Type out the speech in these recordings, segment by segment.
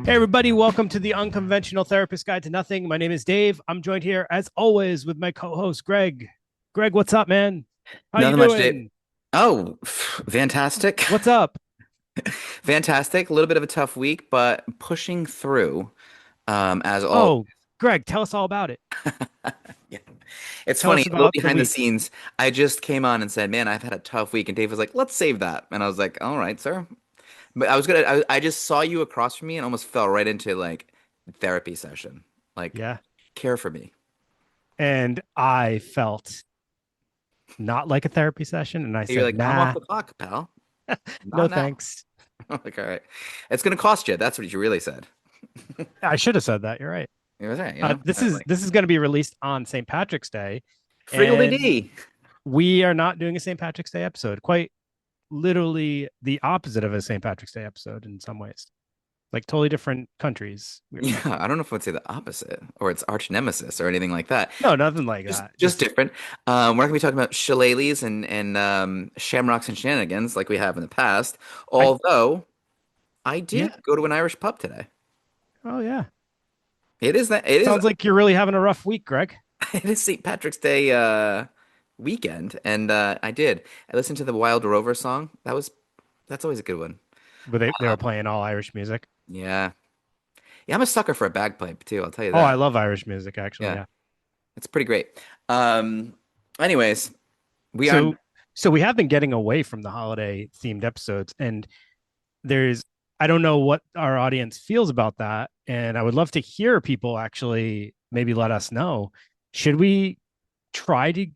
Hey, everybody, welcome to the Unconventional Therapist Guide to Nothing. My name is Dave. I'm joined here, as always, with my co host, Greg. Greg, what's up, man? How you Nothing much, Dave. doing? Oh, fantastic. What's up? Fantastic. A little bit of a tough week, but pushing through, as always. Oh, Greg, tell us all about it. Yeah. It's Tell funny, us a little about the behind the week. scenes. I just came on and said, "Man, I've had a tough week." And Dave was like, "Let's save that." And I was like, "All right, sir." But I just saw you across from me and almost fell right into like therapy session. Like, Yeah. care for me. And I felt not like a therapy session. And I And you're said, like, "I'm off nah, the clock, pal. no Not now." thanks. I'm like, "All right. It's gonna cost you." That's what you really said. I should have said that. You're right. You was right, This I was is like, this is going to be released on St. Patrick's Day. And Friggle-D-D. we are not doing a St. Patrick's Day episode. Quite literally the opposite of a St. Patrick's Day episode in some ways. Like totally different countries we were Yeah, talking I about. don't know if I'd say the opposite or it's arch nemesis or anything like that. No, nothing like Just that. just Just different. We're not gonna be talking about shillelaghs and shamrocks and shenanigans like we have in the past. I Although I did yeah. go to an Irish pub today. Oh yeah. It is Sounds like you're really having a rough week, Greg. it is St. Patrick's Day weekend, and I did. I listened to the Wild Rover song. That's always a good one. But they were playing all Irish music. Yeah. Yeah, I'm a sucker for a bagpipe too, I'll tell you Oh, I that. love Irish music actually, Yeah. yeah. It's pretty great. Um, anyways, we are. So so we have been getting away from the holiday themed episodes and there's I don't know what our audience feels about that and I would love to hear people actually maybe let us know. Should we try to,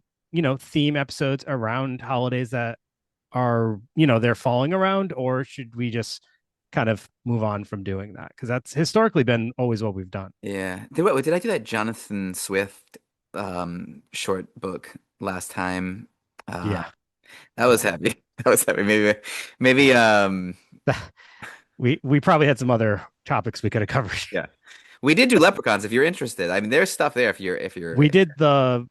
theme episodes around holidays that are, they're falling around, or should we just kind of move on from doing that? Because that's historically been always what we've done. Yeah. Did I do that Jonathan Swift short book last time? Uh Yeah. that was heavy. That was heavy. Maybe We probably had some other topics we could have covered. yeah. We did do leprechauns if you're interested. I mean, there's stuff there if you're We did the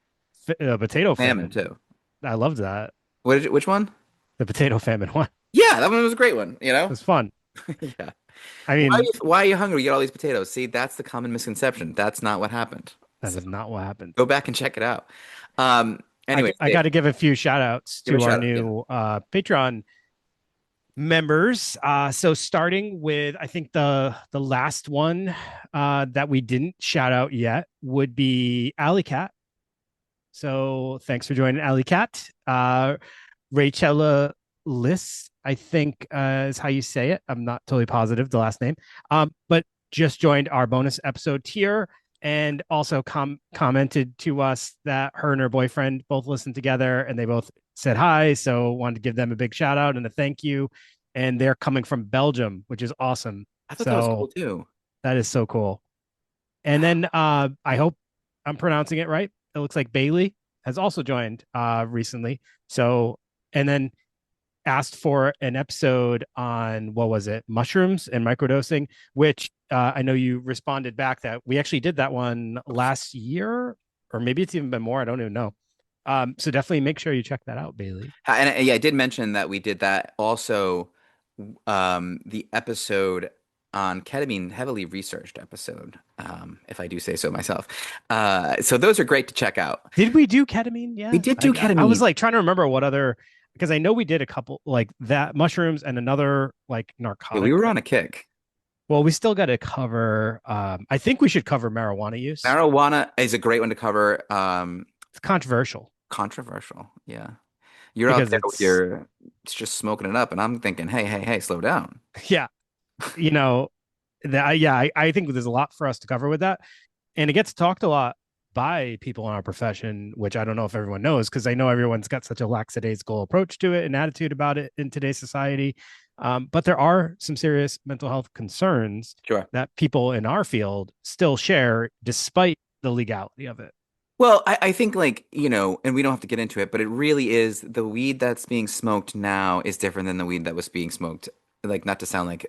potato famine famine. too. I loved that. Which one? The potato famine one. Yeah, that one was a great one, you It know? was fun. Yeah. I mean, Why are you hungry? You get all these potatoes. See, that's the common misconception. That's not what happened. that So is not what happened. go back and check it out. Anyways, I Dave, got to give a few shout outs give a to our shout out. Yeah. new Patreon members. So starting with, I think the last one that we didn't shout out yet would be Alley Cat. So thanks for joining, Alley Cat. Rachella Liss, I think is how you say it. I'm not totally positive the last name. But just joined our bonus episode tier and also commented to us that her and her boyfriend both listened together and they both said hi. So wanted to give them a big shout out and a thank you. And they're coming from Belgium, which is awesome. I thought that was cool So too. that is so cool. And then I hope I'm pronouncing it right. It looks like Bailey has also joined recently. So and then asked for an episode on what was it, mushrooms and microdosing, which I know you responded back that we actually did that one last year, or maybe it's even been more. I don't even know. So definitely make sure you check that out, Bailey. And yeah, I did mention that we did that also. The episode on ketamine, heavily researched episode, if I do say so myself. So those are great to check out. Did we do ketamine? We Yeah, did do I was ketamine. like trying to remember what other because I know we did a couple like that mushrooms and another like Yeah, we narcotic. were on a kick. Well, we still got to cover. I think we should cover marijuana use. Marijuana is a great one to cover. It's controversial Controversial. Yeah. You're out because there with it's your, it's just smoking it up, and I'm thinking, hey, hey, hey, slow down. yeah, you know, yeah, I think there's a lot for us to cover with that, and it gets talked a lot by people in our profession, which I don't know if everyone knows because I know everyone's got such a lackadaisical approach to it and attitude about it in today's society. But there are some serious mental health concerns Sure. that people in our field still share despite the legality of it. Well, I think like, and we don't have to get into it, but it really is the weed that's being smoked now is different than the weed that was being smoked. Like, not to sound like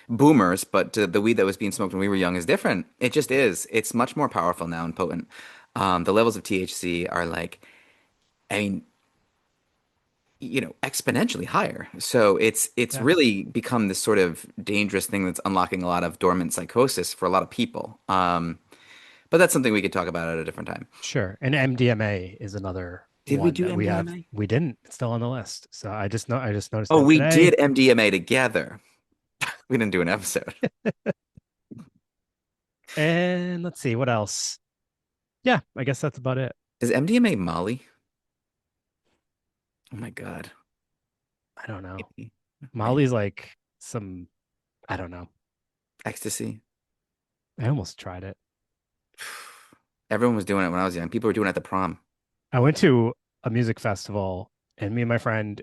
boomers, but the weed that was being smoked when we were young is different. It just is. It's much more powerful now and potent. The levels of THC are like, I mean, exponentially higher. So it's Yeah, really become this sort of dangerous thing that's unlocking a lot of dormant psychosis for a lot of people. But that's something we could talk about at a different time. sure. And MDMA is another Did we one do that we have. MDMA? We didn't. It's still on the list. So I just noticed Oh, that we did today. MDMA together. We didn't do an episode. And let's see what else. Yeah, I guess that's about it. Is MDMA Molly? Oh my God. I don't know. Maybe. Maybe. Molly's like some, I don't know. Ecstasy. I almost tried it. Everyone was doing it when I was young. People were doing it at the prom. I went to a music festival and me and my friend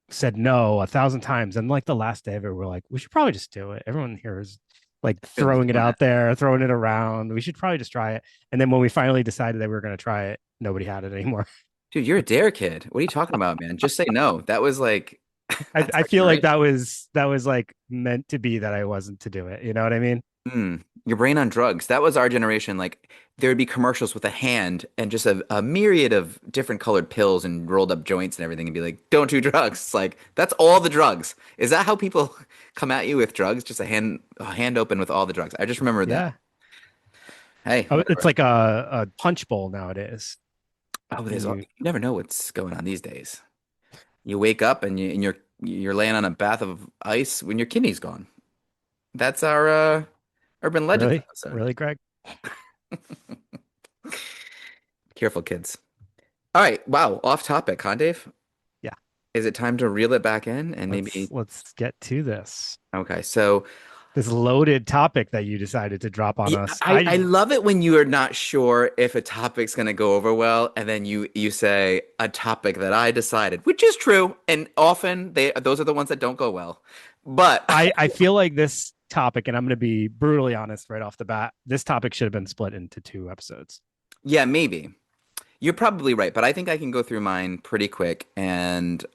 said no 1,000 times. And like the last day of it, we're like, we should probably just do it. Everyone here is like Everyone's throwing it doing it. out there, throwing it around. We should probably just try it. And then when we finally decided that we were going to try it, nobody had it anymore. Dude, you're a dare kid. What are you talking about, man? Just say no. That was like, that's I actually feel like great. that was like meant to be that I wasn't to do it. You know what I mean? Your brain on drugs. That was our generation. Like there would be commercials with a hand and just a myriad of different colored pills and rolled up joints and everything and be like, don't do drugs. It's like, that's all the drugs. Is that how people come at you with drugs? Just a hand open with all the drugs. I just remember that. Yeah. Hey, Oh, it's whatever. like a punch bowl nowadays. Oh, And you, you never know what's going on these days. You wake up and you're laying on a bath of ice when your kidney's gone. That's our urban legends really, episode. really, Greg? Careful, kids. All right. Wow. Off topic, huh, Dave? Yeah. Is it time to reel it back in and maybe? Let's get to this. Okay. So This loaded topic that you decided to drop on yeah, us. I love it when you are not sure if a topic's going to go over well, and then you say a topic that I decided, which is true, and often those are the ones that don't go well. But I feel like this topic, and I'm going to be brutally honest right off the bat, this topic should have been split into 2 episodes. yeah, maybe. You're probably right, but I think I can go through mine pretty quick. And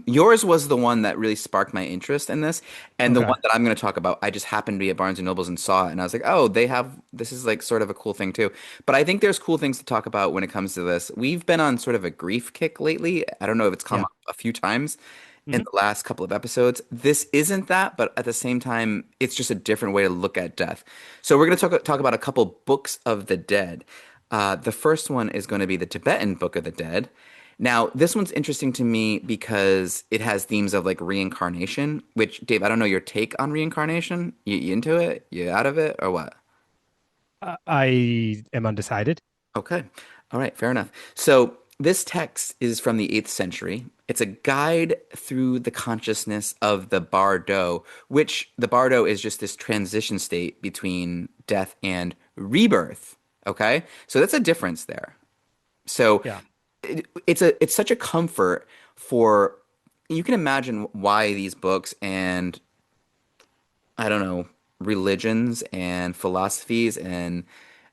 yours was the one that really sparked my interest in this. And the Okay. one that I'm going to talk about, I just happened to be at Barnes and Nobles and saw it. And I was like, oh, they have this is like sort of a cool thing too. But I think there's cool things to talk about when it comes to this. We've been on sort of a grief kick lately. I don't know if it's come Yeah. up a few times in Hmm. the last couple of episodes. This isn't that, but at the same time, it's just a different way to look at death. So we're going to talk about a couple books of the dead. The first one is going to be the Tibetan Book of the Dead. Now, this one's interesting to me because it has themes of like reincarnation, which, Dave, I don't know your take on reincarnation. You into it? You out of it or what? I am undecided. Okay. All right, fair enough. So, this text is from the 8th century. It's a guide through the consciousness of the bardo, which the bardo is just this transition state between death and rebirth. Okay? So, that's a difference there. So, Yeah. it's such a comfort for you can imagine why these books and I don't know, religions and philosophies and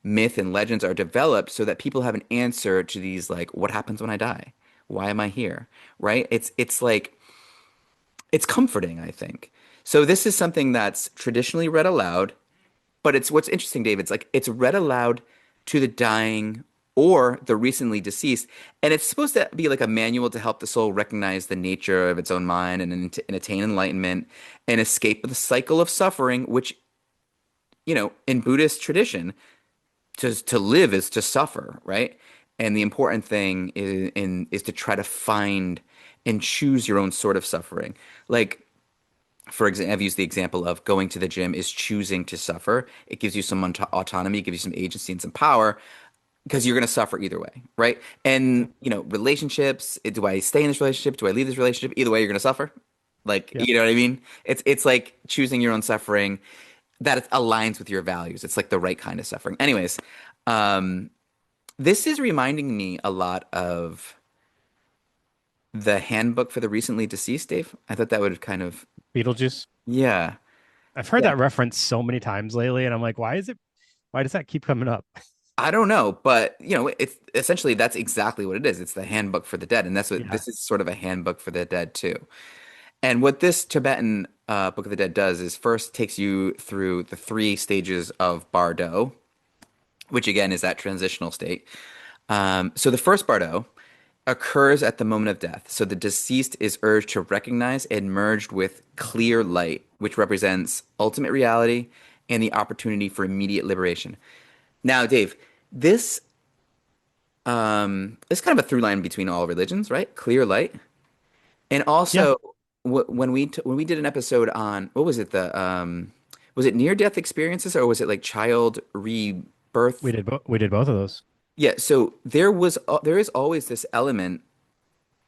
myth and legends are developed so that people have an answer to these like what happens when I die? Why am I here? Right? It's like it's comforting, I think. So this is something that's traditionally read aloud, but it's what's interesting, Dave. It's like it's read aloud to the dying or the recently deceased, and it's supposed to be like a manual to help the soul recognize the nature of its own mind and attain enlightenment and escape the cycle of suffering, which in Buddhist tradition, to live is to suffer, right? And the important thing is to try to find and choose your own sort of suffering. Like, for example, I've used the example of going to the gym is choosing to suffer. It gives you some autonomy, it gives you some agency and some power because you're going to suffer either way, right? Yep. And, relationships, do I stay in this relationship? Do I leave this relationship? Either way, you're going to suffer. Like, Yep. you know what I mean? It's like choosing your own suffering that it aligns with your values. It's like the right kind of suffering. Anyways, um, this is reminding me a lot of the handbook for the recently deceased, Dave. I thought that would kind of, Beetlejuice. yeah. I've heard Yeah. that reference so many times lately, and I'm like, why does that keep coming up? I don't know, but it's essentially that's exactly what it is. It's the handbook for the dead, and that's what Yeah. this is sort of a handbook for the dead too. And what this Tibetan Book of the Dead does is first takes you through the 3 stages of Bardo, which again is that transitional state. So the first Bardo occurs at the moment of death. So the deceased is urged to recognize and merged with clear light, which represents ultimate reality and the opportunity for immediate liberation. Now, Dave, this is kind of a through line between all religions, right? Clear light. And Yeah, also when we did an episode on what was it, the was it near death experiences, or was it like child rebirth? we did both of those. Yeah, so there is always this element,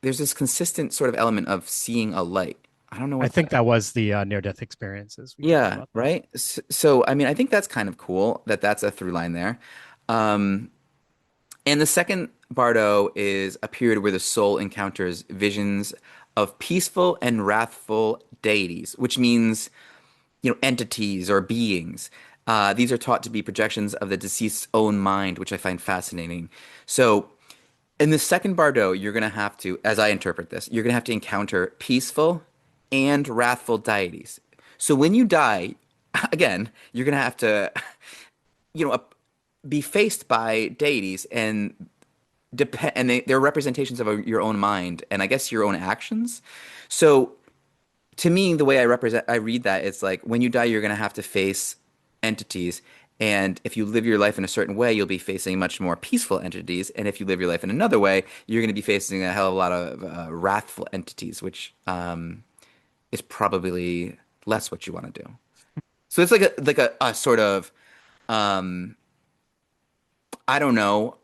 there's this consistent sort of element of seeing a light. I don't know I what think that. that was the near death experiences. We talked Yeah, about those. right. So, I mean, I think that's kind of cool that that's a through line there. Um, and the second Bardo is a period where the soul encounters visions of peaceful and wrathful deities, which means, entities or beings. These are taught to be projections of the deceased's own mind, which I find fascinating. So, in the second Bardo, you're going to have to, as I interpret this, you're going to have to encounter peaceful and wrathful deities. So when you die, again, you're going to have to, you know, uh, be faced by deities and they're representations of your own mind and I guess your own actions. So to me, the way I read that, it's like when you die, you're going to have to face entities. And if you live your life in a certain way, you'll be facing much more peaceful entities. And if you live your life in another way, you're going to be facing a hell of a lot of wrathful entities, which is probably less what you want to do. So it's a sort of I don't know,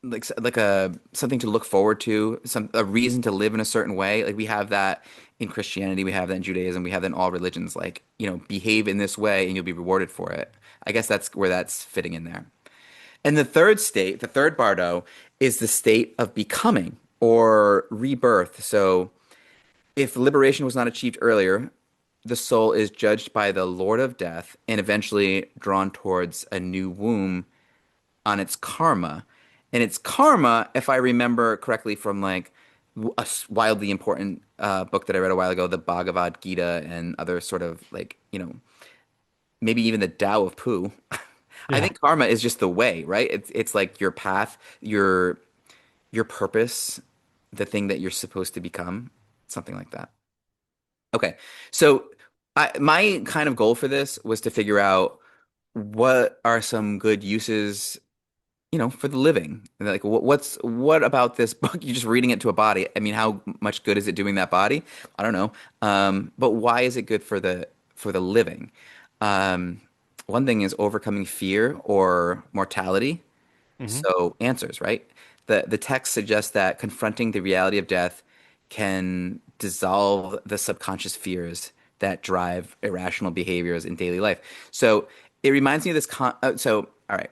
like a something to look forward to, some a reason to live in a certain way. Like we have that in Christianity, we have that in Judaism, we have that in all religions. Like, behave in this way and you'll be rewarded for it. I guess that's where that's fitting in there. And the third state, the third bardo, is the state of becoming or rebirth. So if liberation was not achieved earlier, the soul is judged by the Lord of Death and eventually drawn towards a new womb on its karma. And its karma, if I remember correctly from like wildly important book that I read a while ago, the Bhagavad Gita and other sort of like, maybe even the Tao of Pooh. I Yeah. think karma is just the way, right? It's like your path, your purpose, the thing that you're supposed to become, something like that. Okay. So my kind of goal for this was to figure out what are some good uses, for the living. And like, what about this book? You're just reading it to a body. I mean, how much good is it doing that body? I don't know. But why is it good for the living? Um, One thing is overcoming fear or mortality. Hmm. So answers, right? The text suggests that confronting the reality of death can dissolve the subconscious fears that drive irrational behaviors in daily life. So it reminds me of this all right.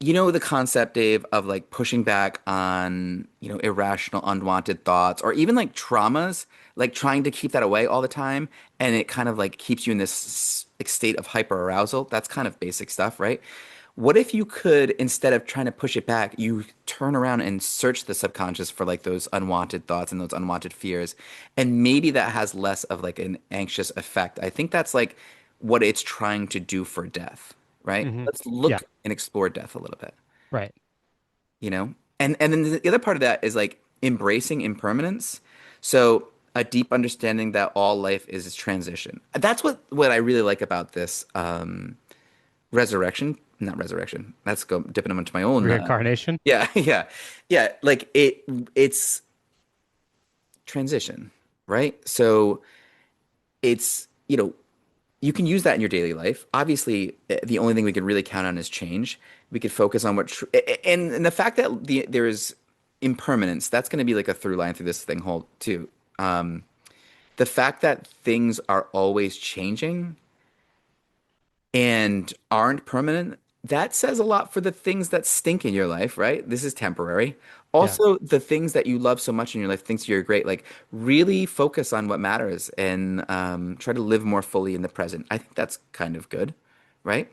You know the concept, Dave, of like pushing back on, irrational, unwanted thoughts or even like traumas, like trying to keep that away all the time, and it kind of like keeps you in this like, state of hyper arousal. That's kind of basic stuff, right? What if you could, instead of trying to push it back, you turn around and search the subconscious for like those unwanted thoughts and those unwanted fears, and maybe that has less of like an anxious effect. I think that's like what it's trying to do for death, right? Hmm. Let's Yeah. look and explore death a little bit, Right. you know? And then the other part of that is like embracing impermanence. So a deep understanding that all life is transition. That's what I really like about this resurrection, not resurrection. That's go dipping them into my own Reincarnation. yeah, yeah. Yeah, like it's transition, right? So it's, you can use that in your daily life. Obviously, the only thing we can really count on is change. We could focus on and the fact that there is impermanence, that's going to be like a through line through this thing whole too. Um, the fact that things are always changing and aren't permanent, that says a lot for the things that stink in your life, right? This is temporary. Yeah. Also, the things that you love so much in your life, things you're great, like really focus on what matters and try to live more fully in the present. I think that's kind of good, right?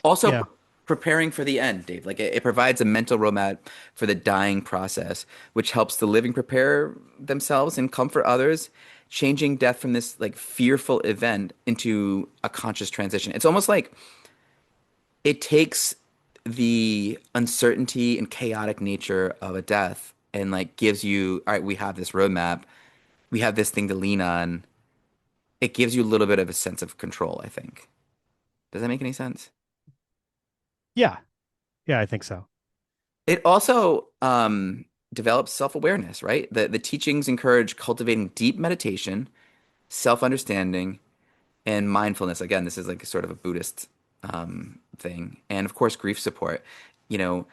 Also, Yeah. preparing for the end, Dave. Like it provides a mental roadmap for the dying process, which helps the living prepare themselves and comfort others, changing death from this like fearful event into a conscious transition. It's almost like it takes the uncertainty and chaotic nature of a death and like gives you, all right, we have this roadmap, we have this thing to lean on. It gives you a little bit of a sense of control, I think. Does that make any sense? Yeah. Yeah, I think so. It also develops self-awareness, right? The teachings encourage cultivating deep meditation, self-understanding, and mindfulness. Again, this is like sort of a Buddhist thing. And of course, grief support. You know,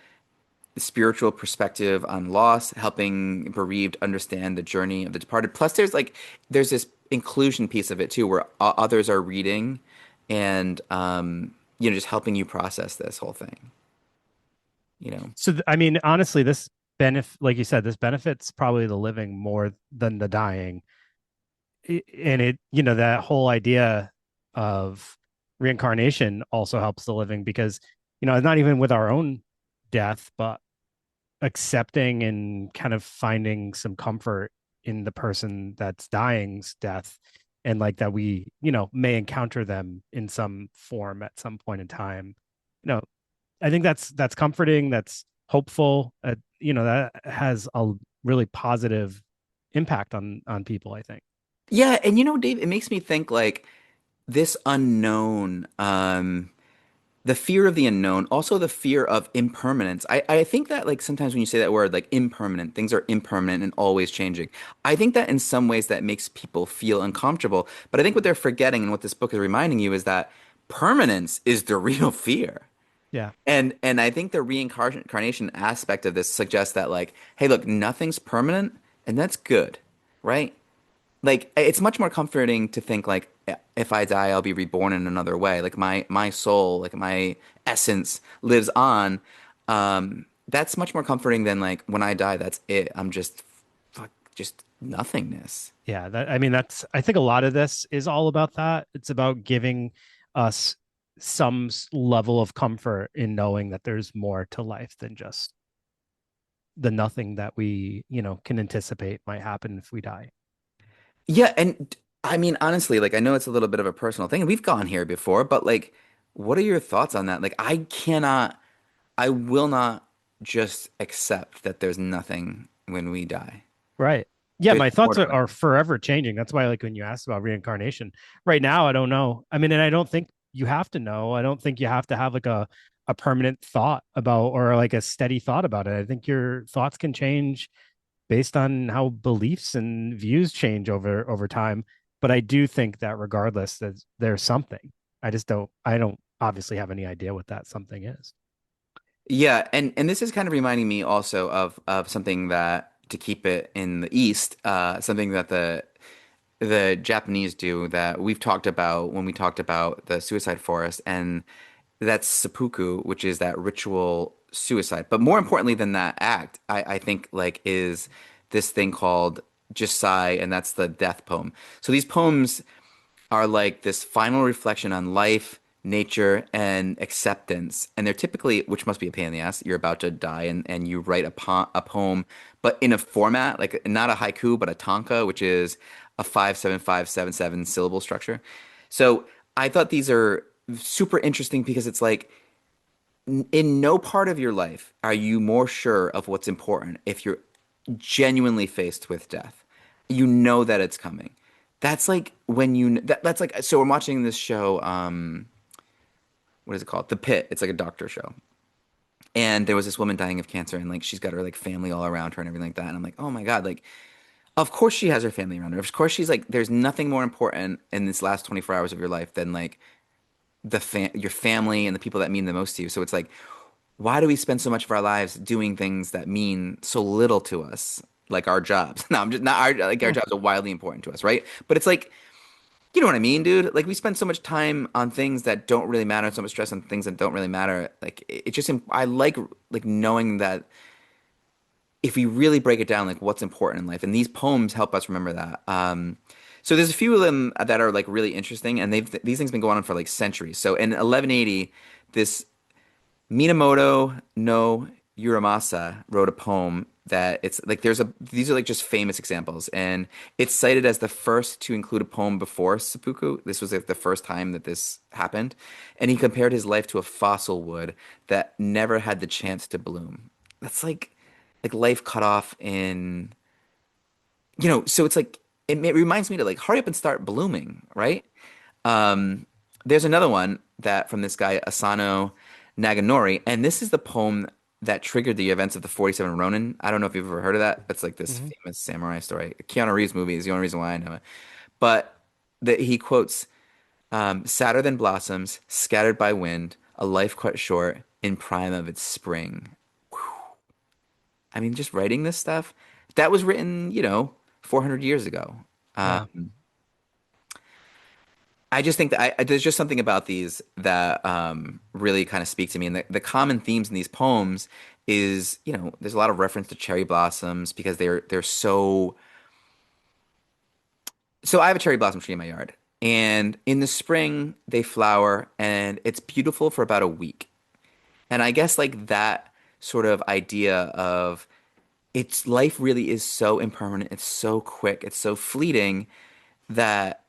the spiritual perspective on loss, helping bereaved understand the journey of the departed. Plus, there's this inclusion piece of it too, where others are reading and just helping you process this whole thing. You know. So, I mean, honestly, this benefit, like you said, this benefits probably the living more than the dying. And that whole idea of reincarnation also helps the living because, not even with our own death, but accepting and kind of finding some comfort in the person that's dying's death and like that we may encounter them in some form at some point in time. I think that's comforting, that's hopeful, that has a really positive impact on people, I think. Yeah, and Dave, it makes me think like this unknown, the fear of the unknown, also the fear of impermanence. I think that like sometimes when you say that word, like impermanent, things are impermanent and always changing. I think that in some ways that makes people feel uncomfortable. But I think what they're forgetting and what this book is reminding you is that permanence is the real fear. Yeah. And I think the reincarnation aspect of this suggests that like, hey, look, nothing's permanent, and that's good, right? Like it's much more comforting to think like if I die, I'll be reborn in another way. Like my soul, like my essence lives on. That's much more comforting than like when I die, that's it. I'm just just nothingness. Yeah, I mean I think a lot of this is all about that. It's about giving us some level of comfort in knowing that there's more to life than just the nothing that we, can anticipate might happen if we die. Yeah, and I mean honestly, like I know it's a little bit of a personal thing, and we've gone here before, but like, what are your thoughts on that? Like I will not just accept that there's nothing when we die. Right. Yeah, There's my more thoughts to are life. forever changing. That's why, like, when you asked about reincarnation, right now, I don't know. I mean, and I don't think you have to know. I don't think you have to have like a permanent thought about or like a steady thought about it. I think your thoughts can change based on how beliefs and views change over time. But I do think that regardless, there's something. I don't obviously have any idea what that something is. Yeah, and this is kind of reminding me also of something that to keep it in the East, something that the Japanese do that we've talked about when we talked about the suicide forest, and that's seppuku, which is that ritual suicide. But more importantly than that act, I think like is this thing called jisai, and that's the death poem. So these poems are like this final reflection on life, nature, and acceptance. And they're typically, which must be a pain in the ass, you're about to die and you write a poem, but in a format, like not a haiku, but a tanka, which is a 5 7 5 7 7 syllable structure. So I thought these are super interesting because it's like in no part of your life are you more sure of what's important if you're genuinely faced with death. You know that it's coming. That's like when that's like so I'm watching this show what is it called? The Pit. It's like a doctor show. And there was this woman dying of cancer and like she's got her like family all around her and everything like that. And I'm like, "Oh my God, like of course she has her family around her. Of course she's like there's nothing more important in this last 24 hours of your life than like your family and the people that mean the most to you." So it's like why do we spend so much of our lives doing things that mean so little to us, like our jobs? No, I'm just not our like our Hmm. jobs are wildly important to us, right? But it's like, you know what I mean, dude? Like we spend so much time on things that don't really matter, so much stress on things that don't really matter. Like it just, I like knowing that if we really break it down, like what's important in life, and these poems help us remember that. So there's a few of them that are like really interesting, and these things been going on for like centuries. So in 1180, this Minamoto no Uramasa wrote a poem that it's like there's a these are like just famous examples, and it's cited as the first to include a poem before seppuku. This was like the first time that this happened, and he compared his life to a fossil wood that never had the chance to bloom. That's like life cut off in, so it's like it reminds me to like hurry up and start blooming, right? Um, there's another one that from this guy Asano Naganori, and this is the poem that triggered the events of the 47 Ronin. I don't know if you've ever heard of that. It's like this Hmm. famous samurai story. Keanu Reeves movie is the only reason why I know it. But he quotes, "Sadder than blossoms, scattered by wind, a life cut short in prime of its spring." I mean, just writing this stuff that was written, 400 years ago. Yeah. I just think that there's just something about these that really kind of speak to me. And the common themes in these poems is, there's a lot of reference to cherry blossoms because they're so. So I have a cherry blossom tree in my yard, and in the spring they flower, and it's beautiful for about a week. And I guess like that sort of idea of it's life really is so impermanent, it's so quick, it's so fleeting that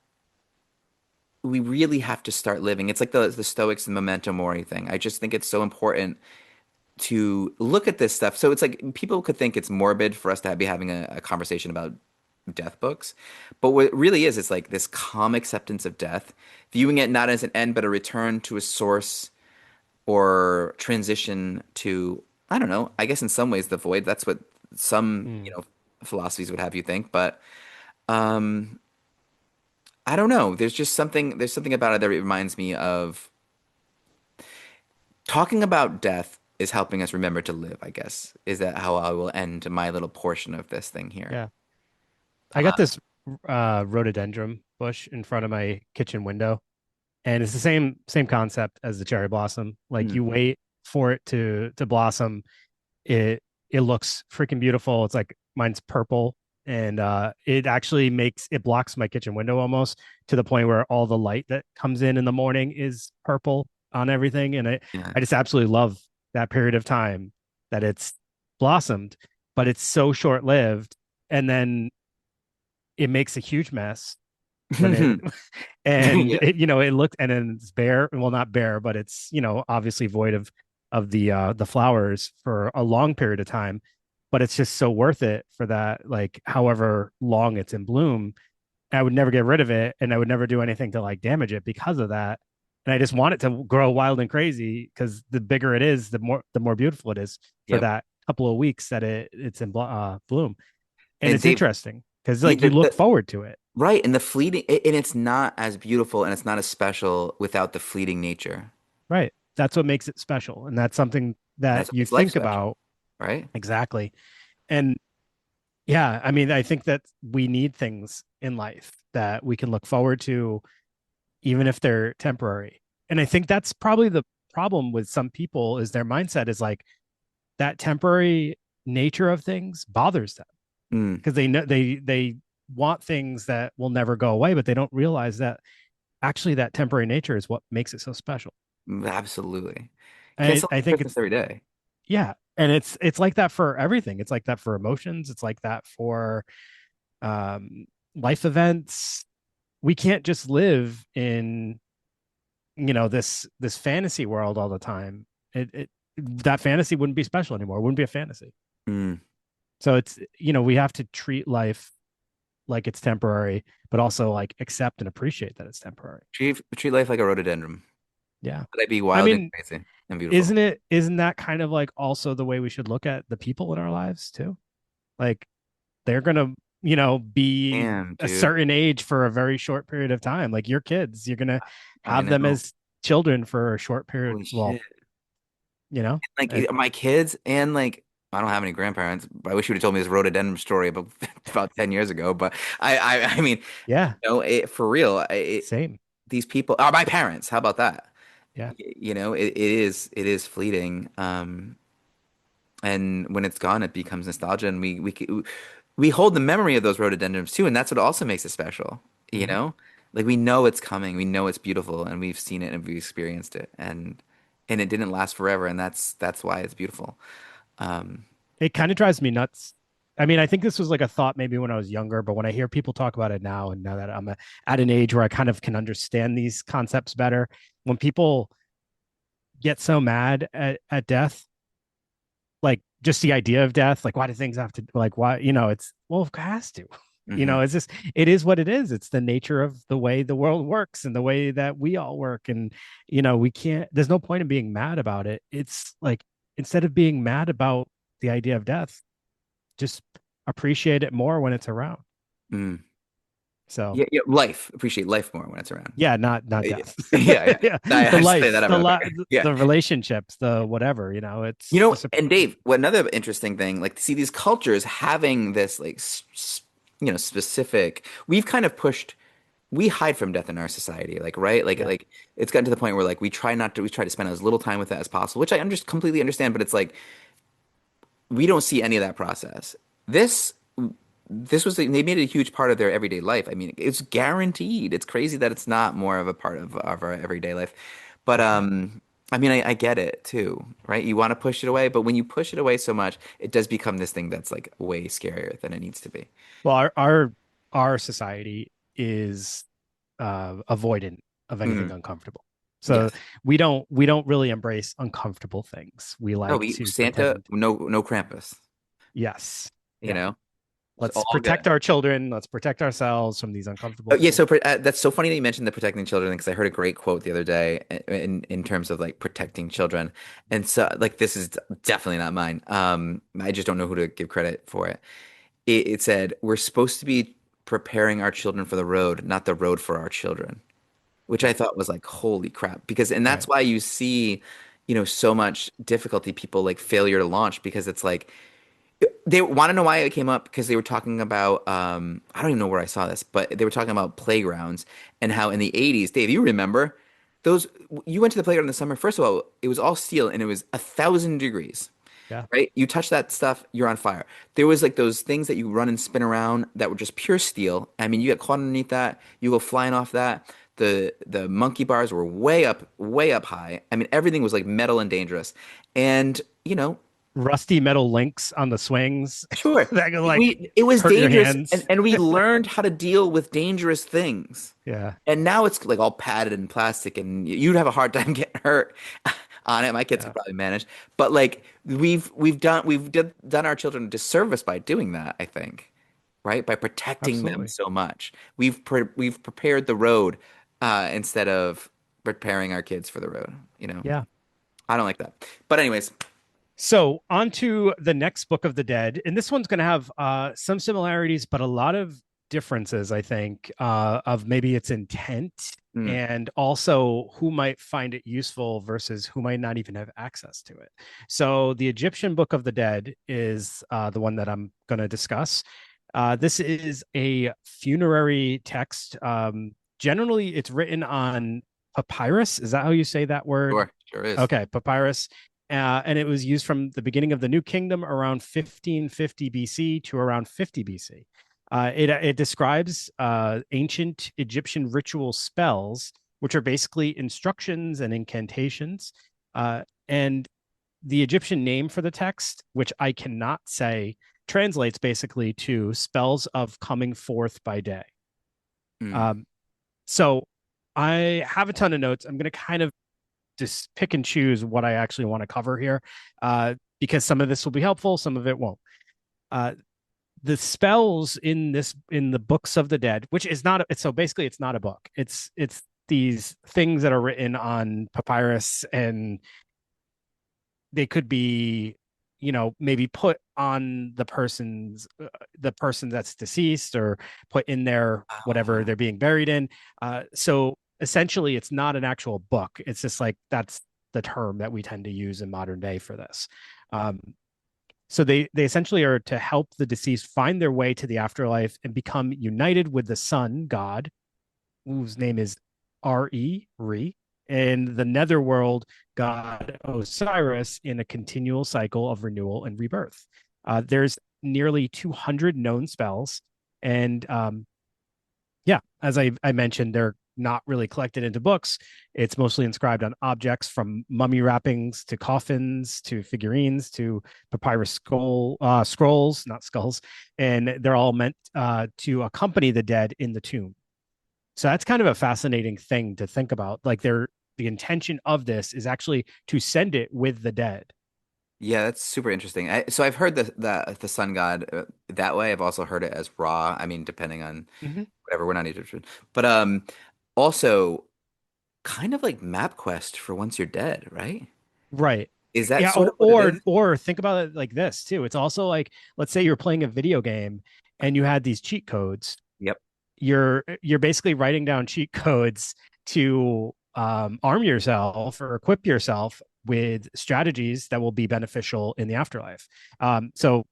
we really have to start living. It's like the Stoics and memento mori thing. I just think it's so important to look at this stuff. So it's like people could think it's morbid for us to be having a conversation about death books, but what it really is, it's like this calm acceptance of death, viewing it not as an end, but a return to a source or transition to, I don't know, I guess in some ways the void. That's what some, Mm. philosophies would have you think, but um, I don't know. There's something about it that reminds me of talking about death is helping us remember to live, I guess. Is that how I will end my little portion of this thing here? Yeah. I Uh, got this rhododendron bush in front of my kitchen window, and it's the same concept as the cherry blossom. Like mm, you wait for it to blossom. It looks freaking beautiful. It's like mine's purple, and it actually makes it blocks my kitchen window almost to the point where all the light that comes in the morning is purple on everything, and yeah. I just absolutely love that period of time that it's blossomed, but it's so short lived, and then it makes a huge mess when it and Yeah. it looked, and then it's bare, well, not bare, but it's obviously void of the flowers for a long period of time, but it's just so worth it for that, like however long it's in bloom. I would never get rid of it, and I would never do anything to like damage it because of that. And I just want it to grow wild and crazy because the bigger it is, the more beautiful it is for Yep. that couple of weeks that it's in bloom. And And it's Dave, interesting because yeah, like you look forward to it. right, and the fleeting, and it's not as beautiful and it's not as special without the fleeting nature. Right. That's what makes it special. And that's something that That's what you makes life think special, about. right? Exactly. And yeah, I mean, I think that we need things in life that we can look forward to, even if they're temporary. And I think that's probably the problem with some people is their mindset is like that temporary nature of things bothers them Mm, because they know they want things that will never go away, but they don't realize that actually that temporary nature is what makes it so special. absolutely. Can't I celebrate think Christmas it's every day. yeah, and it's like that for everything. It's like that for emotions. It's like that for um life events. We can't just live in this fantasy world all the time. It that fantasy wouldn't be special anymore. It wouldn't be a fantasy. Mm. So it's we have to treat life like it's temporary, but also like accept and appreciate that it's temporary. Treat life like a rhododendron. Yeah. Let it be I wild and mean, crazy and beautiful. isn't that kind of like also the way we should look at the people in our lives too? Like they're gonna be Damn, a dude. certain age for a very short period of time, like your kids, you're gonna I have them know. as children for a short period, Holy well, shit. Like it, my kids and like I don't have any grandparents. I wish you would have told me this rhododendron story about about 10 years ago. But I mean, yeah, for real, same, these people are my parents. How about that? yeah. It is fleeting. And when it's gone, it becomes nostalgia, and we hold the memory of those rhododendrons too, and that's what also makes it special. You Hmm. know, like we know it's coming, we know it's beautiful, and we've seen it and we've experienced it, and it didn't last forever, and that's why it's beautiful. Um, It kind of drives me nuts. I mean, I think this was like a thought maybe when I was younger, but when I hear people talk about it now, and now that at an age where I kind of can understand these concepts better, when people get so mad at death, like just the idea of death, like why do things have to, like why, it's, well, it has to. mhm, It's just, it is what it is. It's the nature of the way the world works and the way that we all work. And, we can't, there's no point in being mad about it. It's like, instead of being mad about the idea of death, just appreciate it more when it's around. mm. So Yeah, yeah, life. Appreciate life more when it's around. yeah, not Yeah, death. yeah, yeah. Yeah, the I just say that life, out of yeah. the relationships, the whatever. You It's know, just and Dave, what another interesting thing, like to see these cultures having this like specific, we've kind of pushed, we hide from death in our society, like right? yeah. Like it's gotten to the point where like we try to spend as little time with it as possible, which I completely understand, but it's like we don't see any of that process. This this was they made it a huge part of their everyday life. I mean, it's guaranteed. It's crazy that it's not more of a part of our everyday life. But For sure. I mean, I get it too, right? You want to push it away, but when you push it away so much, it does become this thing that's like way scarier than it needs to be. Well, our society is avoidant of anything Mm, uncomfortable. So yes. we don't really embrace uncomfortable things. We Oh, like we to Santa, pretend. no Krampus, Yes. you Yeah. know? It's Let's all protect good. our children. Let's protect ourselves from these uncomfortable Oh, yeah, things. so that's so funny that you mentioned the protecting children because I heard a great quote the other day in terms of like protecting children. And so like this is definitely not mine. I just don't know who to give credit for it. It said, "We're supposed to be preparing our children for the road, not the road for our children." Which I Right. thought was like, holy crap. Because and that's Right. why you see, so much difficulty, people like failure to launch because it's like they want to know why it came up because they were talking about I don't even know where I saw this, but they were talking about playgrounds and how in the 80s, Dave, you remember those you went to the playground in the summer. First of all, it was all steel and it was 1,000 degrees, Yeah. right? You touch that stuff, you're on fire. There was like those things that you run and spin around that were just pure steel. I mean, you get caught underneath that, you go flying off that. The monkey bars were way up high. I mean, everything was like metal and dangerous. And, Rusty metal links on the swings sure. that could like It was hurt your dangerous hands. and we learned how to deal with dangerous things. Yeah. And now it's like all padded and plastic and you'd have a hard time getting hurt on it. My kids Yeah. could probably manage. But like done our children a disservice by doing that, I think. Right? By protecting them Absolutely. so much. We've prepared the road instead of preparing our kids for the road, you know. Yeah. I don't like that. But anyways, So on to the next Book of the Dead, and this one's going to have some similarities, but a lot of differences, I think, of maybe its intent mm, and also who might find it useful versus who might not even have access to it. So the Egyptian Book of the Dead is the one that I'm going to discuss. This is a funerary text. Generally, it's written on papyrus. Is that how you say that word? sure is. Okay, papyrus. And it was used from the beginning of the New Kingdom around 1550 BC to around 50 BC. It describes ancient Egyptian ritual spells, which are basically instructions and incantations. And the Egyptian name for the text, which I cannot say, translates basically to spells of coming forth by day. Mm. Um, so I have a ton of notes. I'm going to kind of just pick and choose what I actually want to cover here, because some of this will be helpful, some of it won't. Uh, the spells in the books of the dead, which is not it's so basically it's not a book. It's these things that are written on papyrus, and they could be, maybe put on the person that's deceased, or put in their whatever Oh, they're being buried in. So essentially it's not an actual book. It's just like that's the term that we tend to use in modern day for this. um, so they essentially are to help the deceased find their way to the afterlife and become united with the sun god, whose name is Re, and the netherworld god Osiris, in a continual cycle of renewal and rebirth. There's nearly 200 known spells, and yeah, as I mentioned, they're not really collected into books. It's mostly inscribed on objects from mummy wrappings to coffins to figurines to papyrus scrolls, not skulls, and they're all meant to accompany the dead in the tomb. So that's kind of a fascinating thing to think about. Like the intention of this is actually to send it with the dead. Yeah, that's super interesting. So I've heard the sun god that way. I've also heard it as Ra. I mean, depending on Mm-hmm. whatever, we're not Egyptian, but also kind of like MapQuest for once you're dead, right? Right. Is that Yeah, sort of what it is? or think about it like this too. It's also like, let's say you're playing a video game and you had these cheat codes. Yep. You're basically writing down cheat codes to arm yourself or equip yourself with strategies that will be beneficial in the afterlife. So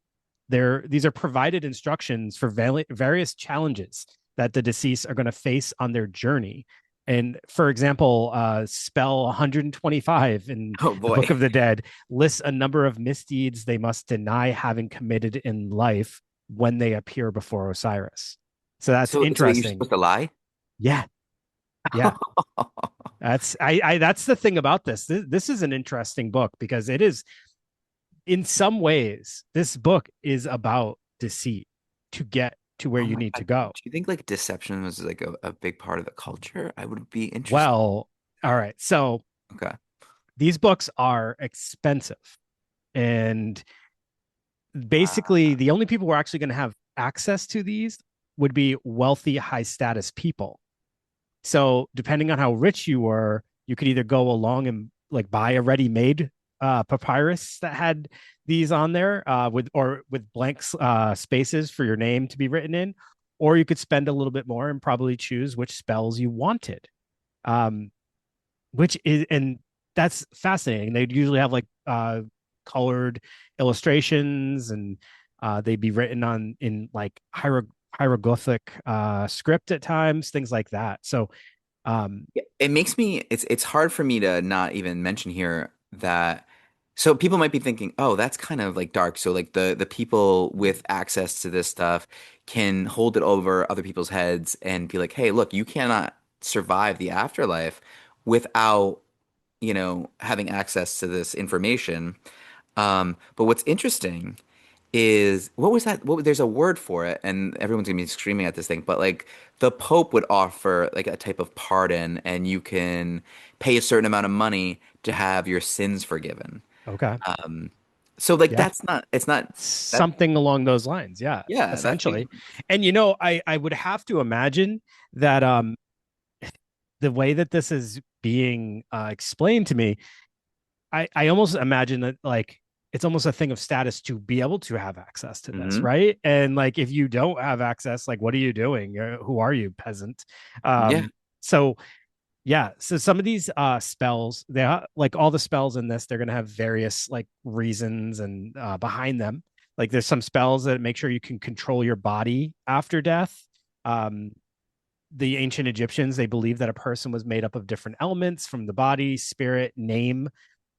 these are provided instructions for various challenges that the deceased are going to face on their journey. And for example, spell 125 in Oh the Book boy. of the Dead lists a number of misdeeds they must deny having committed in life when they appear before Osiris. So that's So wait, you're interesting. supposed to lie? Yeah, yeah. That's the thing about this is an interesting book because it is, in some ways, this book is about deceit to get to where Oh you my need to God. go. Do you think like deception was like a big part of the culture? I would be interested. Well, all right. So Okay. these books are expensive. And basically, Uh, the only people who are actually going to have access to these would be wealthy, high status people. So depending on how rich you were, you could either go along and like buy a ready-made papyrus that had these on there with blank spaces for your name to be written in, or you could spend a little bit more and probably choose which spells you wanted. Um, which is and that's fascinating. They'd usually have like colored illustrations and they'd be written on in like hieroglyphic script at times, things like that. So Yeah, it makes me it's hard for me to not even mention here that so people might be thinking, "Oh, that's kind of like dark." So like the people with access to this stuff can hold it over other people's heads and be like, "Hey, look, you cannot survive the afterlife without, having access to this information." But what's interesting is what was that? There's a word for it, and everyone's gonna be screaming at this thing. But like the Pope would offer like a type of pardon, and you can pay a certain amount of money to have your sins forgiven. okay. So like Yeah. that's not it's not that Something along those lines. Yeah, yeah that seems essentially. And I would have to imagine that the way that this is being explained to me, I almost imagine that like it's almost a thing of status to be able to have access to this, hmm right? And like if you don't have access, like what are you doing? Who are you, peasant? yeah. So yeah, so some of these spells, they are like all the spells in this, they're gonna have various like reasons and behind them. Like there's some spells that make sure you can control your body after death. Um, the ancient Egyptians, they believed that a person was made up of different elements from the body, spirit, name,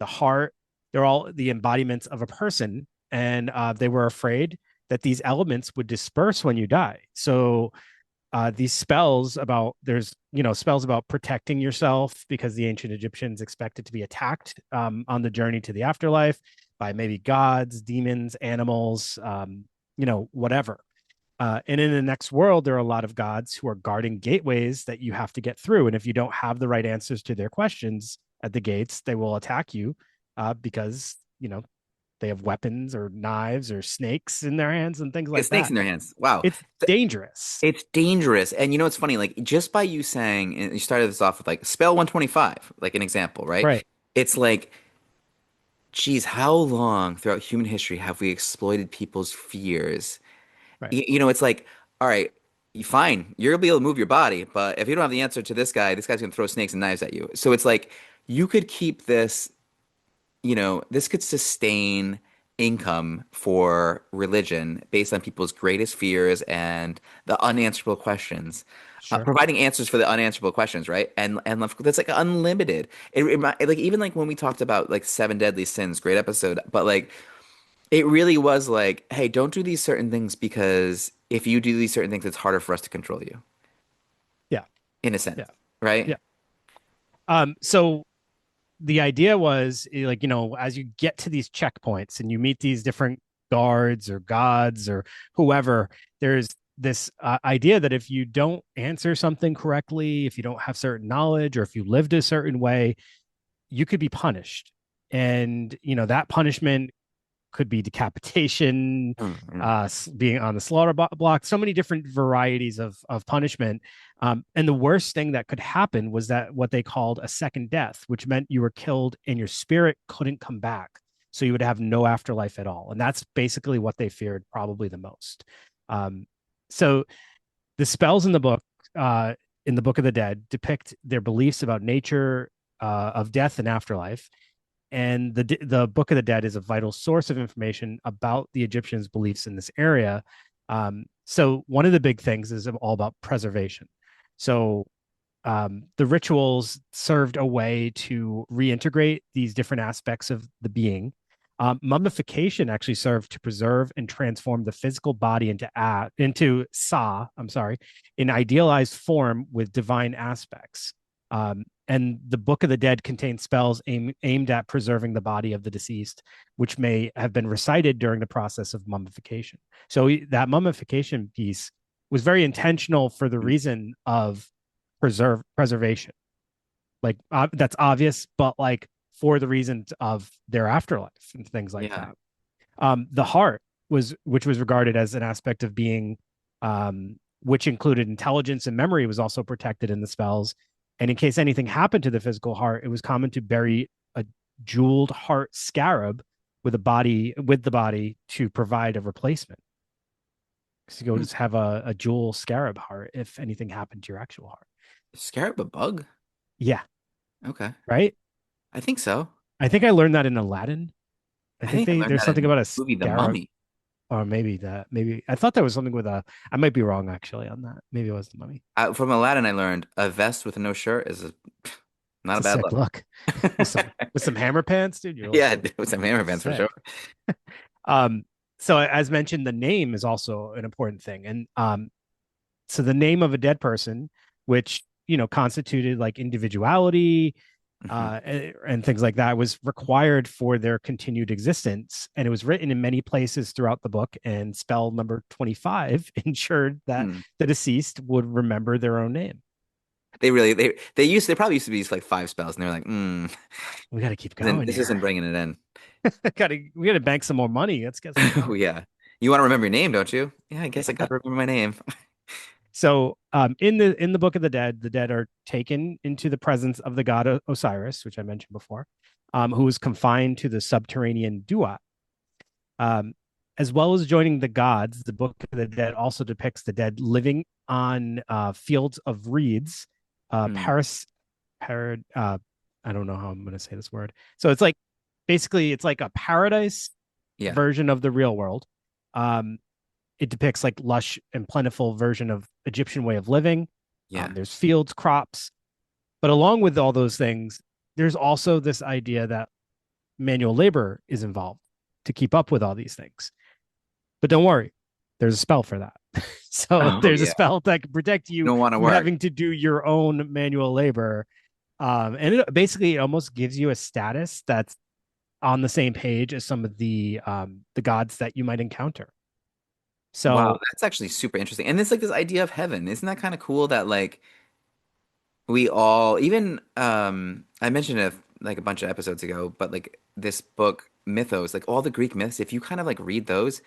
the heart. They're all the embodiments of a person. And they were afraid that these elements would disperse when you die. So these spells about spells about protecting yourself because the ancient Egyptians expected to be attacked on the journey to the afterlife by maybe gods, demons, animals, whatever. And in the next world, there are a lot of gods who are guarding gateways that you have to get through. And if you don't have the right answers to their questions at the gates, they will attack you because, they have weapons or knives or snakes in their hands and things Get like snakes that. in their hands. Wow. It's dangerous. It's dangerous. And you know what's funny? Like just by you saying, and you started this off with like spell 125, like an example, right? Right. It's like geez, how long throughout human history have we exploited people's fears? Right. It's like, all right, fine, you're gonna be able to move your body, but if you don't have the answer to this guy's gonna throw snakes and knives at you. So it's like you could keep this, this could sustain income for religion based on people's greatest fears and the unanswerable questions. Sure. Providing answers for the unanswerable questions, right? And that's like unlimited. Like even like when we talked about like seven deadly sins, great episode, but like it really was like, hey, don't do these certain things because if you do these certain things, it's harder for us to control you, Yeah. in a Yeah. sense. right? Yeah. So the idea was like, as you get to these checkpoints and you meet these different guards or gods or whoever, there's this idea that if you don't answer something correctly, if you don't have certain knowledge, or if you lived a certain way, you could be punished. And that punishment could be decapitation, Mm-hmm. being on the slaughter block, so many different varieties of punishment. And the worst thing that could happen was that what they called a second death, which meant you were killed and your spirit couldn't come back. So you would have no afterlife at all. And that's basically what they feared probably the most. Um, so the spells in the Book of the Dead, depict their beliefs about nature, of death and afterlife, and the Book of the Dead is a vital source of information about the Egyptians' beliefs in this area. So one of the big things is all about preservation. So the rituals served a way to reintegrate these different aspects of the being. Mummification actually served to preserve and transform the physical body into Sa, I'm sorry, in idealized form with divine aspects. And the Book of the Dead contains spells aimed at preserving the body of the deceased, which may have been recited during the process of mummification. So that mummification piece was very intentional for the reason of preservation. Like that's obvious, but like for the reasons of their afterlife and things like Yeah. that. The heart which was regarded as an aspect of being, which included intelligence and memory, was also protected in the spells. And in case anything happened to the physical heart, it was common to bury a jeweled heart scarab with the body to provide a replacement. So you'll Hmm. just have a jewel scarab heart if anything happened to your actual heart. Scarab a bug? Yeah, Okay. right. I think so. I think I learned that in Aladdin. I I think think I learned there's that in something the about a movie The scarab, Mummy. or maybe I thought that was something with a. I might be wrong actually on that. Maybe it was the mummy. From Aladdin, I learned a vest with no shirt is not It's a a bad sick look. look with some hammer pants, dude. You're Yeah, looking with some hammer pants for sure. sick. Um, so as mentioned, the name is also an important thing, and so the name of a dead person, which constituted like individuality, Hmm. and things like that, was required for their continued existence, and it was written in many places throughout the book. And spell number 25 ensured that Hmm. the deceased would remember their own name. They probably used to be just like five spells, and they're like, We got to keep then going this here. isn't bringing it in. We got to bank some more money. Let's get some more Oh money. yeah, you want to remember your name, don't you? Yeah, I guess I Yeah. gotta remember my name. So, in the Book of the dead are taken into the presence of the god Osiris, which I mentioned before, who was confined to the subterranean Duat. Um, as well as joining the gods, the Book of the Dead also depicts the dead living on fields of reeds. Hmm. Paris, parad, I don't know how I'm going to say this word. So it's like basically it's like a paradise Yeah, version of the real world. Um, it depicts like lush and plentiful version of Egyptian way of living. yeah. There's fields, crops, but along with all those things, there's also this idea that manual labor is involved to keep up with all these things. But don't worry, there's a spell for that. So Oh there's a yeah. spell that can protect You you don't want to from work. having to do your own manual labor. And it almost gives you a status that's on the same page as some of the gods that you might encounter. Wow, So that's actually super interesting. And it's like this idea of heaven. Isn't that kind of cool that like we all even I mentioned it like a bunch of episodes ago, but like this book Mythos, like all the Greek myths, if you kind of like read those,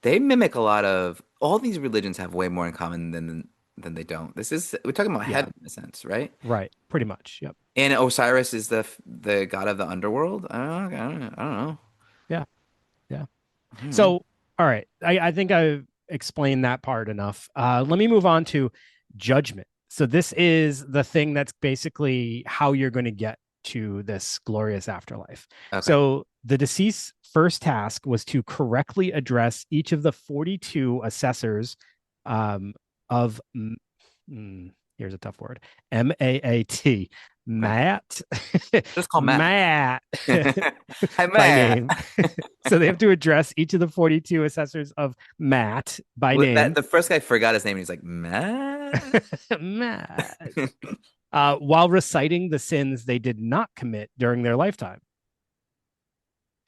they mimic a lot of all these religions have way more in common than they don't. This is we're talking about yeah, heaven in a sense, right? right, pretty much. Yep. And Osiris is the god of the underworld. I don't know. Yeah, yeah. Hmm. So, all right, I think I've explained that part enough. Let me move on to judgment. So, this is the thing that's basically how you're going to get to this glorious afterlife. Okay. So, the deceased's first task was to correctly address each of the 42 assessors, um, of, here's a tough word, Maat, Okay. Matt, Just call Matt. Matt Hi, by Matt. name. So they have to address each of the 42 assessors of Matt by That name. the first guy forgot his name and he's like, Matt. Matt. while reciting the sins they did not commit during their lifetime.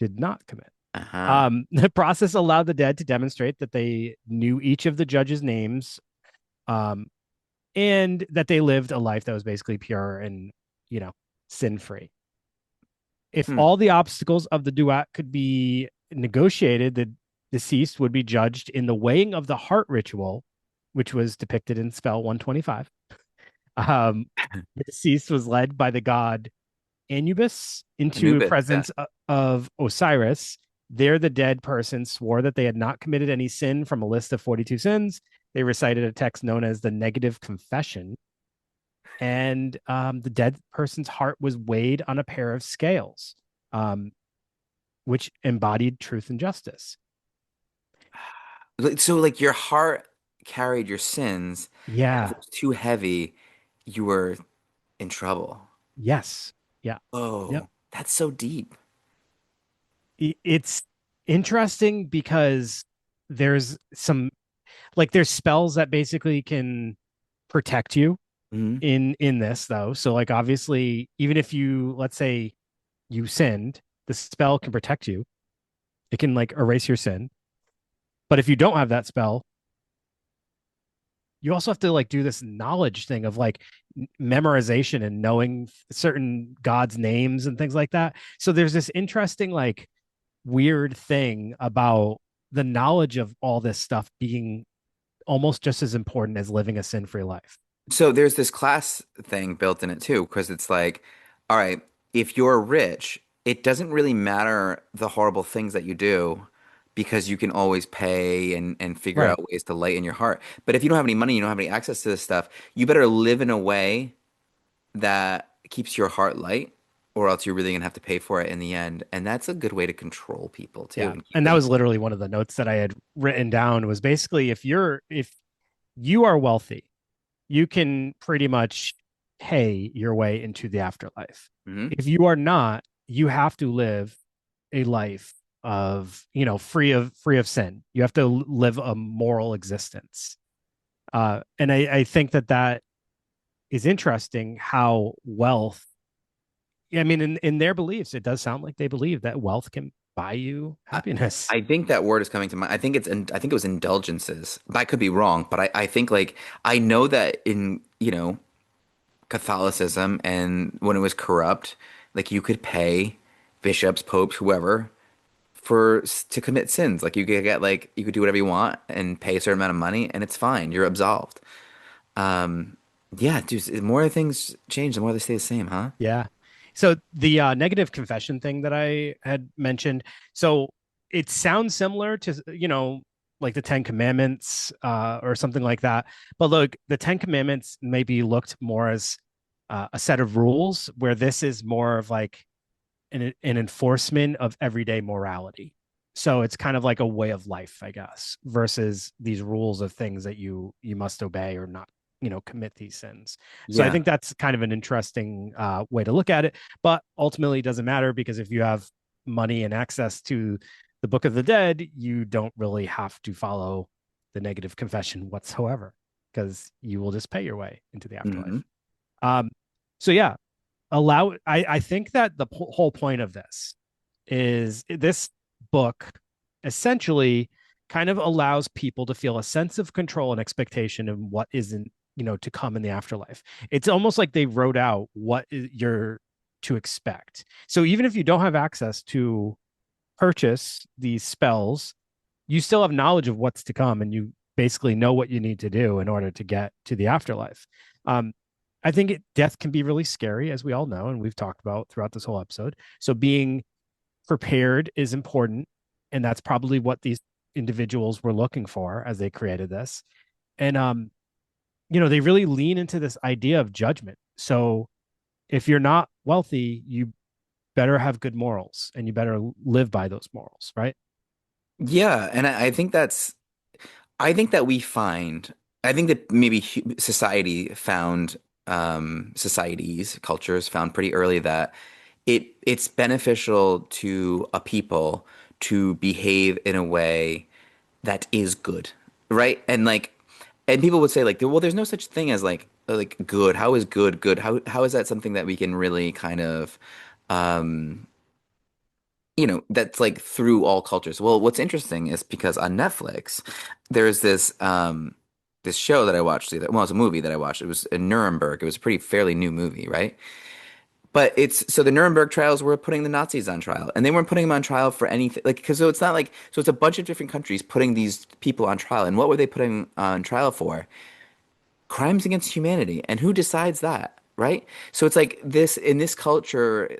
Did not commit. Uh-huh. The process allowed the dead to demonstrate that they knew each of the judges' names, um, and that they lived a life that was basically pure and, you know, sin free. If Hmm. all the obstacles of the duat could be negotiated, the deceased would be judged in the weighing of the heart ritual, which was depicted in spell 125. Um, the deceased was led by the god Anubis into the Anubis, yeah. presence of Osiris. There, the dead person swore that they had not committed any sin from a list of 42 sins. They recited a text known as the negative confession. And the dead person's heart was weighed on a pair of scales, um, which embodied truth and justice. So like your heart carried your sins, and if it Yeah. was too heavy, you were in trouble. Yes. Yeah. Yep. Oh, that's so deep. It's interesting because there's some there's spells that basically can protect you Hmm. in this though. So like obviously even if you, let's say, you sinned, the spell can protect you. It can like erase your sin. But if you don't have that spell, you also have to like do this knowledge thing of like memorization and knowing certain gods names and things like that. So there's this interesting like weird thing about the knowledge of all this stuff being almost just as important as living a sin-free life. So there's this class thing built in it too, because it's like, all right, if you're rich, it doesn't really matter the horrible things that you do because you can always pay and figure Right. out ways to lighten your heart. But if you don't have any money, you don't have any access to this stuff, you better live in a way that keeps your heart light, or else you're really gonna have to pay for it in the end. And that's a good way to control people too Yeah. and keep And that them. was literally one of the notes that I had written down was basically if you are wealthy, you can pretty much pay your way into the afterlife. Hmm. If you are not, you have to live a life of, free of sin. You have to live a moral existence. And I think that that is interesting how wealth, I mean, in their beliefs, it does sound like they believe that wealth can buy you I, happiness. I think that word is coming to mind. I think I think it was indulgences. I could be wrong, but I think like I know that in, Catholicism and when it was corrupt, like you could pay bishops, popes, whoever to commit sins. Like you could get like you could do whatever you want and pay a certain amount of money and it's fine. You're absolved. Um, yeah, dude, the more things change, the more they stay the same, huh? Yeah. So the negative confession thing that I had mentioned, so it sounds similar to, like the Ten Commandments or something like that. But look, the Ten Commandments maybe looked more as a set of rules, where this is more of like an enforcement of everyday morality. So it's kind of like a way of life, I guess, versus these rules of things that you must obey or not, commit these sins. So I Yeah. think that's kind of an interesting way to look at it. But ultimately, it doesn't matter because if you have money and access to the Book of the Dead, you don't really have to follow the negative confession whatsoever because you will just pay your way into the Hmm. afterlife. Um, so yeah, I think that the whole point of this is this book essentially kind of allows people to feel a sense of control and expectation of what isn't, to come in the afterlife. It's almost like they wrote out what you're to expect. So even if you don't have access to purchase these spells, you still have knowledge of what's to come and you basically know what you need to do in order to get to the afterlife. Um, I think death can be really scary, as we all know, and we've talked about throughout this whole episode. So being prepared is important. And that's probably what these individuals were looking for as they created this. And, they really lean into this idea of judgment. So if you're not wealthy, you better have good morals and you better live by those morals, right? Yeah, and I think that I think that maybe societies, cultures found pretty early that it's beneficial to a people to behave in a way that is good, right? And people would say like, well, there's no such thing as like like good? How is good good? How is that something that we can really kind of um that's like through all cultures? Well, what's interesting is because on Netflix there's this show that I watched well, it's a movie that I watched. It was in Nuremberg. It was a pretty fairly new movie, right? But it's so the Nuremberg trials were putting the Nazis on trial, and they weren't putting them on trial for anything. Like, because so it's not like so it's a bunch of different countries putting these people on trial, and what were they putting on trial for? Crimes against humanity. And who decides that, right? So it's like this in this culture,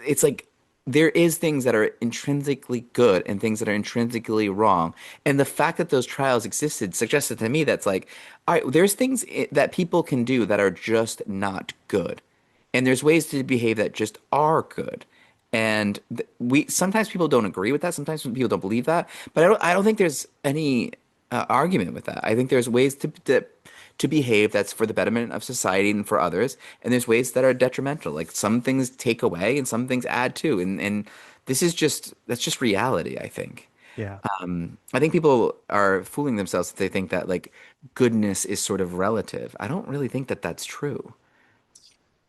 it's like there is things that are intrinsically good and things that are intrinsically wrong. And the fact that those trials existed suggested to me that's like, all right, there's things that people can do that are just not good. And there's ways to behave that just are good. And we sometimes people don't agree with that. Sometimes people don't believe that. But I don't think there's any argument with that. I think there's ways to behave that's for the betterment of society and for others, and there's ways that are detrimental. Like some things take away and some things add to, and this is just that's just reality, I think. Yeah. I think people are fooling themselves if they think that like goodness is sort of relative. I don't really think that that's true.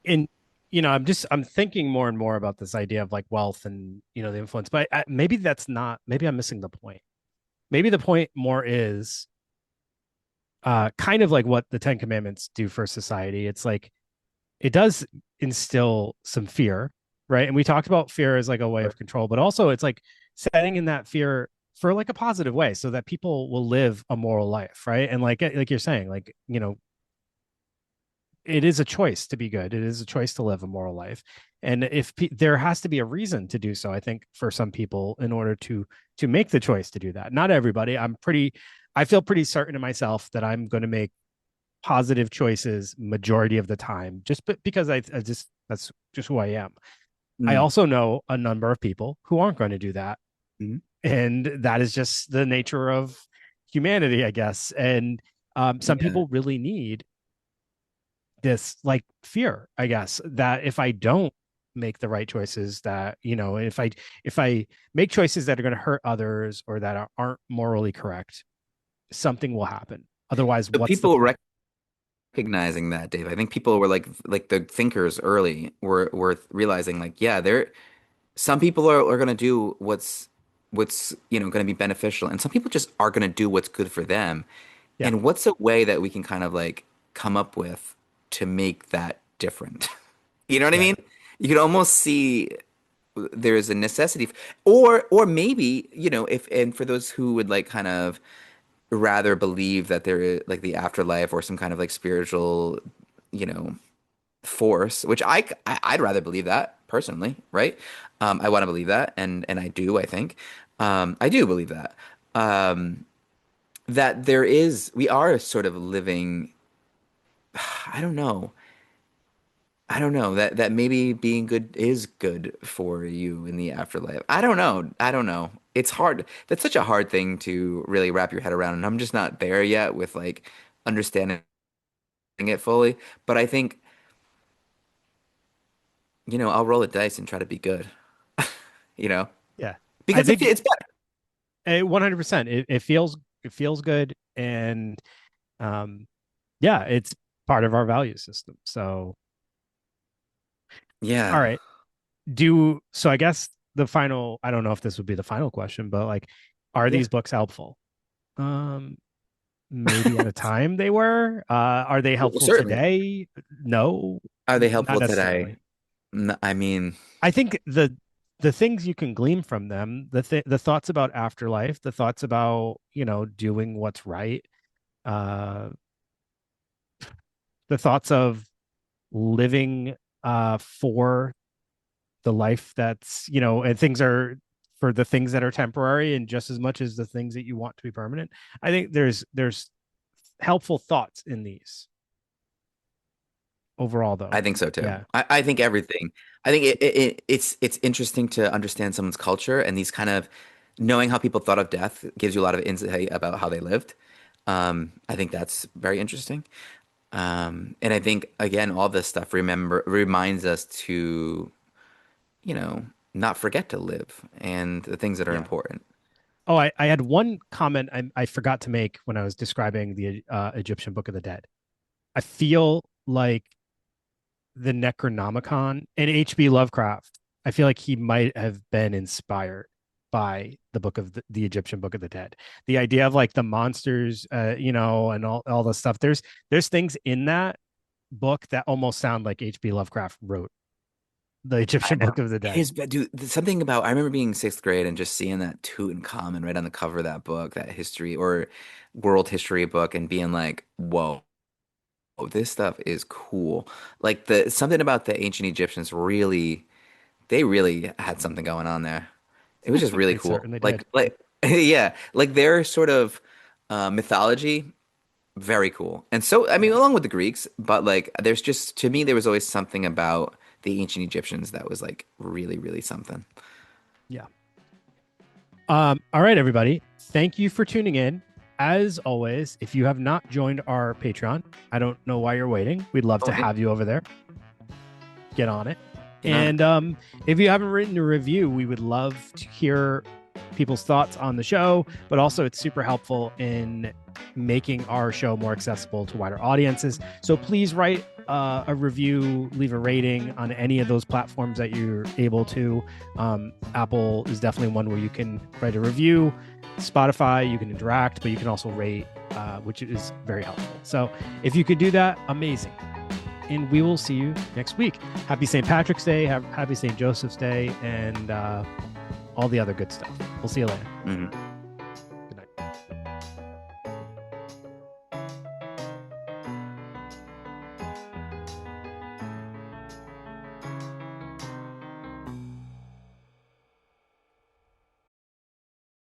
And I'm thinking more and more about this idea of like wealth and the influence, but maybe that's not. Maybe I'm missing the point. Maybe the point more is kind of like what the Ten Commandments do for society. It's like it does instill some fear, right? And we talked about fear as like a way of control, but also it's like setting in that fear for like a positive way so that people will live a moral life, right? And like you're saying, like, it is a choice to be good. It is a choice to live a moral life. And if there has to be a reason to do so, I think for some people in order to make the choice to do that. Not everybody. I feel pretty certain in myself that I'm going to make positive choices majority of the time just because I just that's just who I am. I Mm. also know a number of people who aren't going to do that, Mhm. and that is just the nature of humanity, I guess. And some Yeah. people really need this like fear, I guess, that if I don't make the right choices, that if I make choices that are going to hurt others or that aren't morally correct, something will happen. Otherwise, So what's the people point? recognizing that, Dave. I think people were like the thinkers early were realizing like, yeah, there some people are going to do what's going to be beneficial, and some people just are going to do what's good for them. Yeah, And what's a way that we can kind of like come up with to make that different? You know what I mean? right. You could almost see there's a necessity, or maybe, if and for those who would like kind of rather believe that there is like the afterlife or some kind of like spiritual, you know, force, which I'd rather believe that personally, right? I want to believe that, and I do. I think I do believe that that we are sort of living. I don't know. I don't know that maybe being good is good for you in the afterlife. I don't know. I don't know. It's hard. That's such a hard thing to really wrap your head around, and I'm just not there yet with like understanding it fully. But I think, I'll roll the dice and try to be good, you know, Yeah, I because think it's better. 100%. It feels good, and um, yeah, it's part of our value system. So, all Yeah. right, do so. I guess the final. I don't know if this would be the final question, but like, are Yeah. these books helpful? Um, Maybe at a time they were. Are they Well, helpful certainly. today? No, Are they not helpful today? necessarily. I mean, I think the things you can glean from them, the thoughts about afterlife, the thoughts about doing what's right, uh, the thoughts of living for the life that's and things are for the things that are temporary and just as much as the things that you want to be permanent. I think there's helpful thoughts in these overall I though. think so too. Yeah. I think everything. I think it's interesting to understand someone's culture and these kind of knowing how people thought of death gives you a lot of insight about how they lived. I think that's very interesting. And I think again, all this stuff reminds us to, you know, not forget to live and the things that are Yeah. important. Oh, I had one comment I forgot to make when I was describing the Egyptian Book of the Dead. I feel like the Necronomicon and H.P. Lovecraft. I feel like he might have been inspired by the book of the Egyptian Book of the Dead. The idea of like the monsters, and all the stuff. There's things in that book that almost sound like H.P. Lovecraft wrote the I Egyptian know. Book of the It Dead. is, but dude, there's something about I remember being in sixth grade and just seeing that Tutankhamun right on the cover of that book, that history or world history book, and being like, whoa, this stuff is cool. Like the something about the ancient Egyptians really, they really had something going on there. It was just really They cool. certainly did. Like yeah, like their sort of mythology, very cool. And so, I mean, Yeah. along with the Greeks, but like there's just to me there was always something about the ancient Egyptians that was like really, really something. Yeah. All right, everybody. Thank you for tuning in. As always, if you have not joined our Patreon, I don't know why you're waiting. We'd love Oh, to hey, have you over there. Get on it. get on it. And if you haven't written a review, we would love to hear people's thoughts on the show, but also it's super helpful in making our show more accessible to wider audiences. So please write a review, leave a rating on any of those platforms that you're able to. Apple is definitely one where you can write a review. Spotify, you can interact, but you can also rate, which is very helpful. So if you could do that, amazing. And we will see you next week. Happy St. Patrick's Day, happy St. Joseph's Day, and all the other good stuff. We'll see you later. Mhm.